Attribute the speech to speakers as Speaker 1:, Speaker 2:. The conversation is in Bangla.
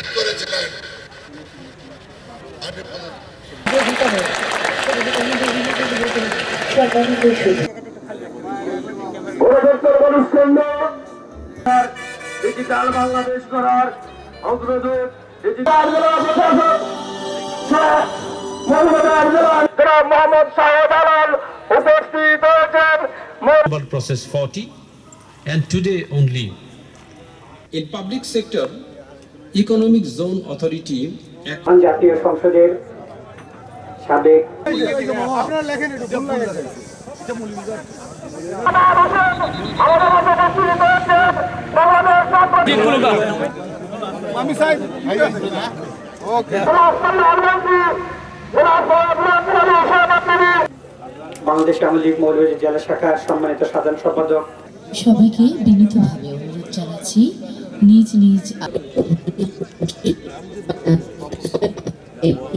Speaker 1: লিড করেছিলেন।
Speaker 2: ডিজিটাল বাংলাদেশ করার অগ্রদূত মোহাম্মদ শাহেদ আলম উপস্থিত হয়েছেন।
Speaker 3: Process 40 and today only
Speaker 4: in public sector economic zone authority
Speaker 5: জাতীয় সংসদের সাবেক বাংলাদেশ আওয়ামী লীগ মৌলভীবাজার জেলা শাখার সম্মানিত সাধারণ সম্পাদক
Speaker 6: সবাইকে বিনীতভাবে অনুরোধ জানাচ্ছি নিজ নিজ